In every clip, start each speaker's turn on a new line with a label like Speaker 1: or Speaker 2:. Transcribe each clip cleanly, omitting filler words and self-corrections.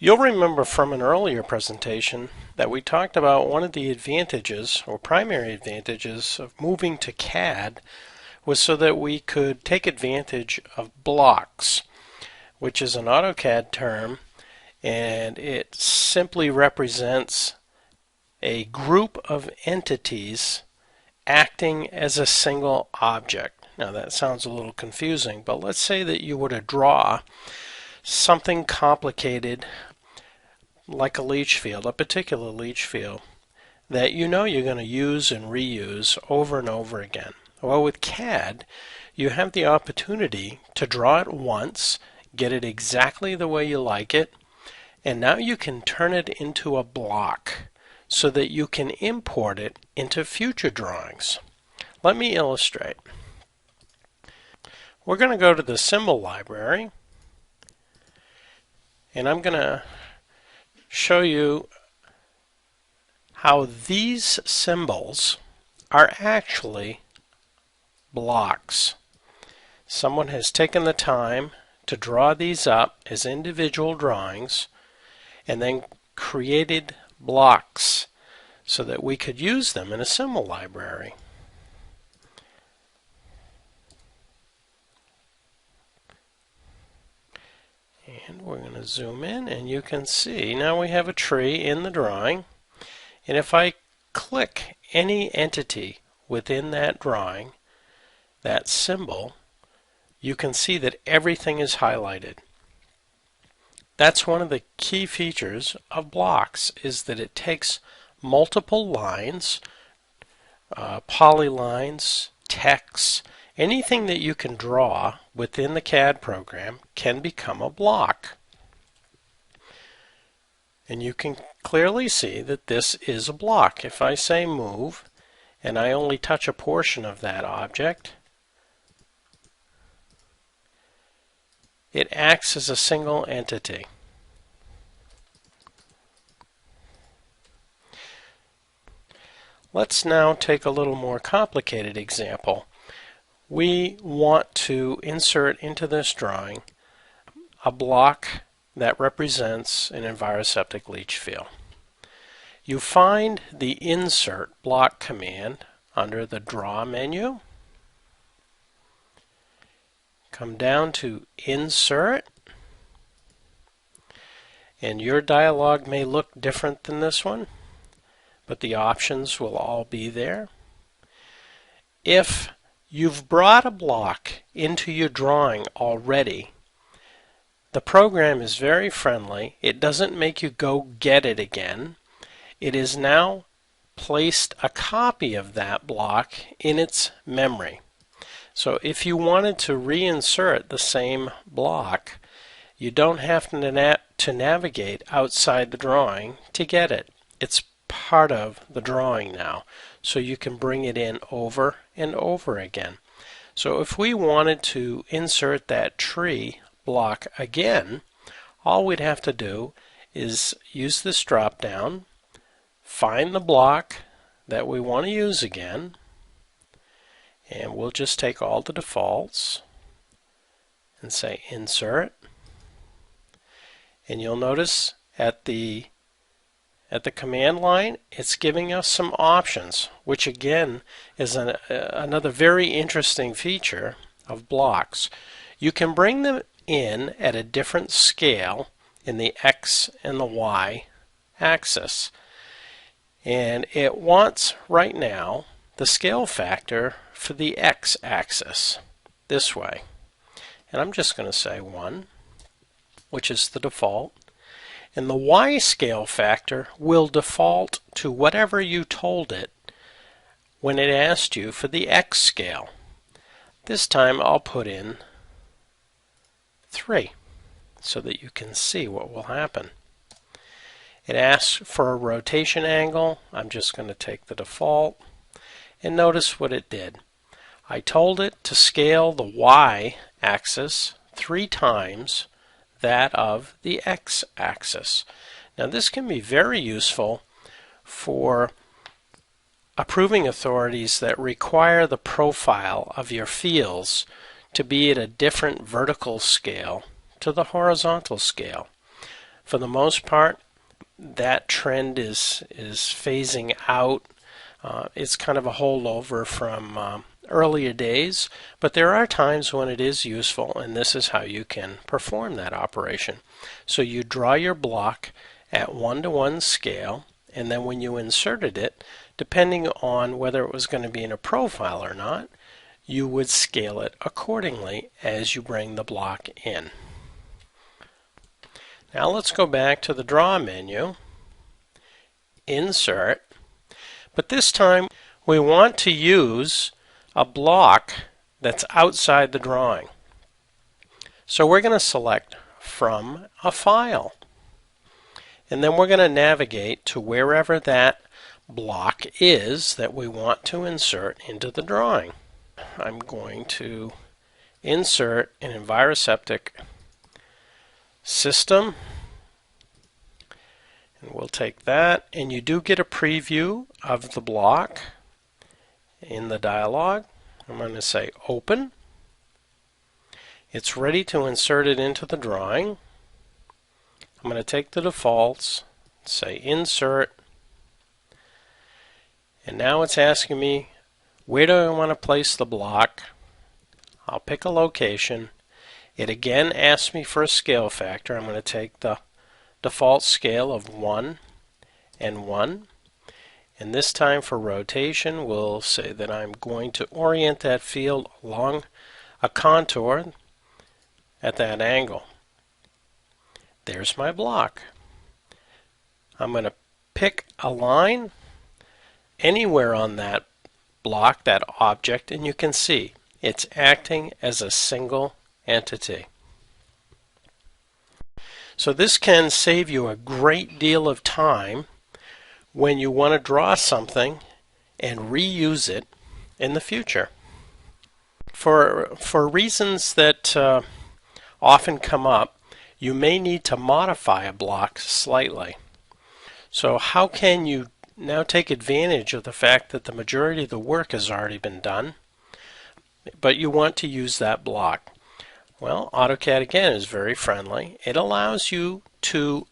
Speaker 1: You'll remember from an earlier presentation that we talked about one of the advantages or primary advantages of moving to CAD was so that we could take advantage of blocks, which is an AutoCAD term, and it simply represents a group of entities acting as a single object. Now that sounds a little confusing, but let's say that you were to draw something complicated like a leach field, a particular leach field, that you know you're going to use and reuse over and over again. Well, with CAD, you have the opportunity to draw it once, get it exactly the way you like it, and now you can turn it into a block so that you can import it into future drawings. Let me illustrate. We're going to go to the symbol library, and I'm going to show you how these symbols are actually blocks. Someone has taken the time to draw these up as individual drawings and then created blocks so that we could use them in a symbol library. And we're going to zoom in, and you can see now we have a tree in the drawing. And if I click any entity within that drawing, that symbol, you can see that everything is highlighted. That's one of the key features of blocks, is that it takes multiple lines, polylines, text, anything that you can draw within the CAD program can become a block. And you can clearly see that this is a block. If I say move and I only touch a portion of that object, it acts as a single entity. Let's now take a little more complicated example. We want to insert into this drawing a block that represents an Enviroseptic leach field. You find the Insert Block command under the Draw menu. Come down to Insert, and your dialog may look different than this one, but the options will all be there. If you've brought a block into your drawing already, the program is very friendly. It doesn't make you go get it again. It has now placed a copy of that block in its memory. So if you wanted to reinsert the same block, you don't have to navigate outside the drawing to get it. It's part of the drawing now, so you can bring it in over and over again. So if we wanted to insert that tree block again, all we'd have to do is use this drop down, find the block that we want to use again, and we'll just take all the defaults and say insert, and you'll notice at the command line it's giving us some options, which again is another very interesting feature of blocks. You can bring them in at a different scale in the X and the Y axis, and it wants right now the scale factor for the X axis this way, and I'm just going to say 1, which is the default, and the Y scale factor will default to whatever you told it when it asked you for the X scale. This time I'll put in 3 so that you can see what will happen. It asks for a rotation angle. I'm just going to take the default, and notice what it did. I told it to scale the Y axis 3 times that of the X axis. Now this can be very useful for approving authorities that require the profile of your fields to be at a different vertical scale to the horizontal scale. For the most part, that trend is phasing out. It's kind of a holdover from earlier days, but there are times when it is useful, and this is how you can perform that operation. So you draw your block at 1:1 scale, and then when you inserted it, depending on whether it was going to be in a profile or not, you would scale it accordingly as you bring the block in. Now let's go back to the Draw menu, Insert, but this time we want to use a block that's outside the drawing. So we're going to select from a file, and then we're going to navigate to wherever that block is that we want to insert into the drawing. I'm going to insert an Enviroseptic system, and we'll take that, and you do get a preview of the block in the dialog. I'm going to say open. It's ready to insert it into the drawing. I'm going to take the defaults, say insert, and now it's asking me where do I want to place the block. I'll pick a location. It again asks me for a scale factor. I'm going to take the default scale of 1 and 1. And this time for rotation, we'll say that I'm going to orient that field along a contour at that angle. There's my block. I'm going to pick a line anywhere on that block, that object, and you can see it's acting as a single entity. So this can save you a great deal of time when you want to draw something and reuse it in the future. For reasons that often come up, you may need to modify a block slightly. So how can you now take advantage of the fact that the majority of the work has already been done, but you want to use that block? Well, AutoCAD again is very friendly. It allows you to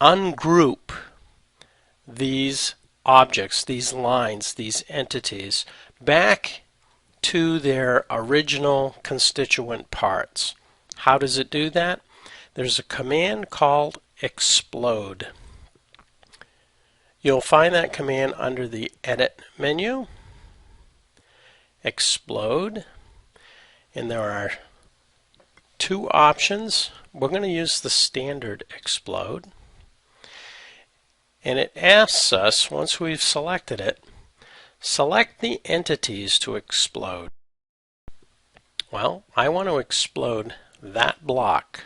Speaker 1: ungroup these objects, these lines, these entities back to their original constituent parts. How does it do that? There's a command called explode. You'll find that command under the Edit menu, explode, and there are two options. We're going to use the standard explode, and it asks us, once we've selected it, select the entities to explode. Well, I want to explode that block.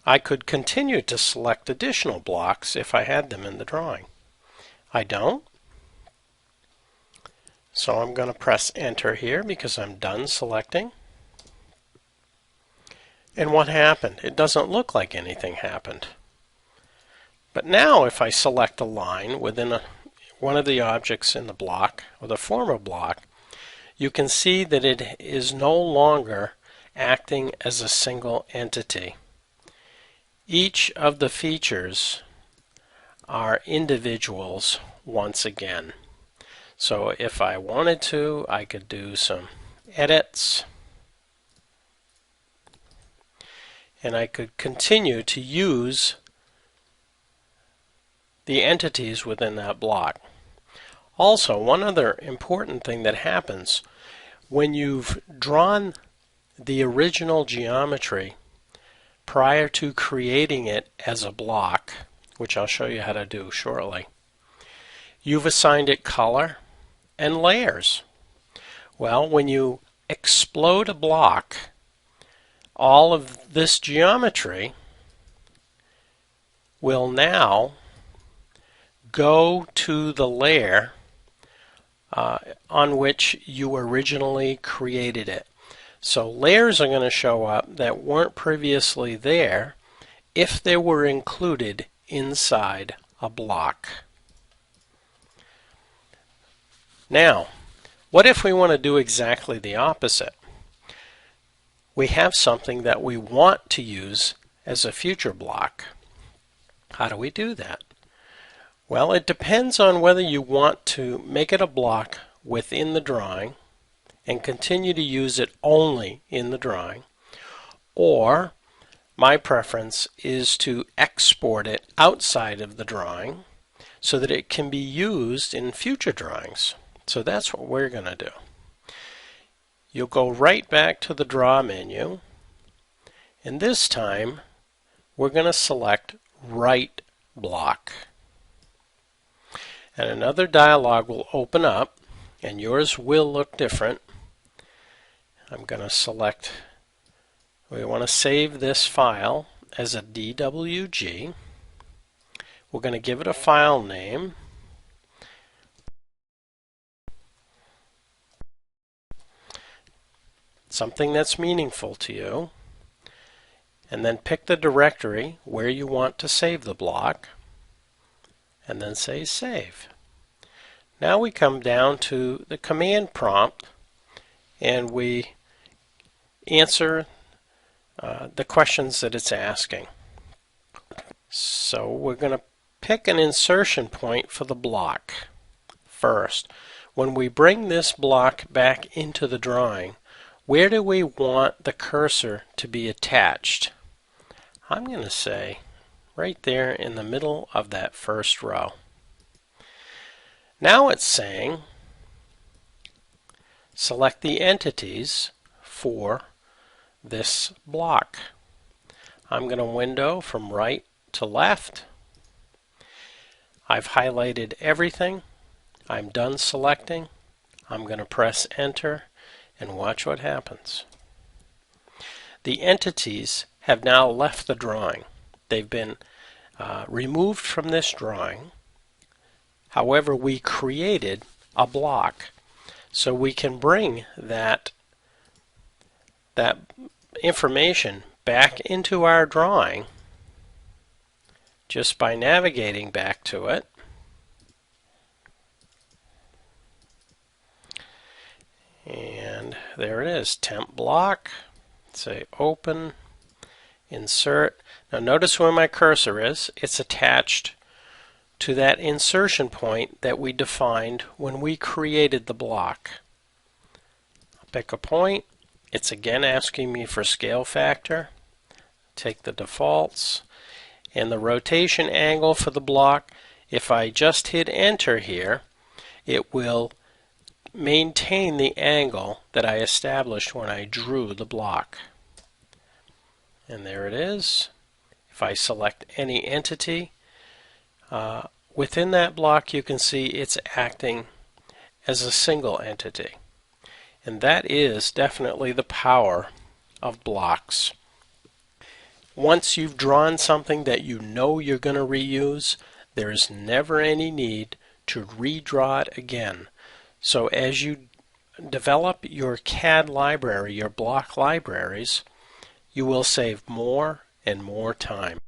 Speaker 1: I could continue to select additional blocks if I had them in the drawing. I don't. So I'm going to press enter here because I'm done selecting. And what happened? It doesn't look like anything happened. But now if I select a line within one of the objects in the block, or the former block, you can see that it is no longer acting as a single entity. Each of the features are individuals once again. So if I wanted to, I could do some edits, and I could continue to use the entities within that block. Also, one other important thing that happens when you've drawn the original geometry prior to creating it as a block, which I'll show you how to do shortly, you've assigned it color and layers. Well, when you explode a block, all of this geometry will now go to the layer on which you originally created it. So layers are going to show up that weren't previously there if they were included inside a block. Now, what if we want to do exactly the opposite? We have something that we want to use as a future block. How do we do that? Well, it depends on whether you want to make it a block within the drawing and continue to use it only in the drawing, or my preference is to export it outside of the drawing so that it can be used in future drawings. So that's what we're going to do. You'll go right back to the Draw menu, and this time we're going to select Right Block. And another dialog will open up, and yours will look different. I'm going to select, we want to save this file as a DWG. We're going to give it a file name. Something that's meaningful to you. And then pick the directory where you want to save the block, and then say Save. Now we come down to the command prompt, and we answer the questions that it's asking. So we're going to pick an insertion point for the block first. When we bring this block back into the drawing, where do we want the cursor to be attached? I'm going to say right there in the middle of that first row. Now it's saying select the entities for this block. I'm going to window from right to left. I've highlighted everything. I'm done selecting. I'm going to press enter and watch what happens. The entities have now left the drawing. They've been removed from this drawing. However, we created a block, so we can bring that information back into our drawing just by navigating back to it. And there it is, temp block. Say open, insert. Now notice where my cursor is. It's attached to that insertion point that we defined when we created the block. Pick a point. It's again asking me for scale factor. Take the defaults. And the rotation angle for the block, if I just hit enter here, it will maintain the angle that I established when I drew the block. And there it is. If I select any entity within that block, you can see it's acting as a single entity. And that is definitely the power of blocks. Once you've drawn something that you know you're going to reuse, there is never any need to redraw it again. So as you develop your CAD library, your block libraries, you will save more and more time.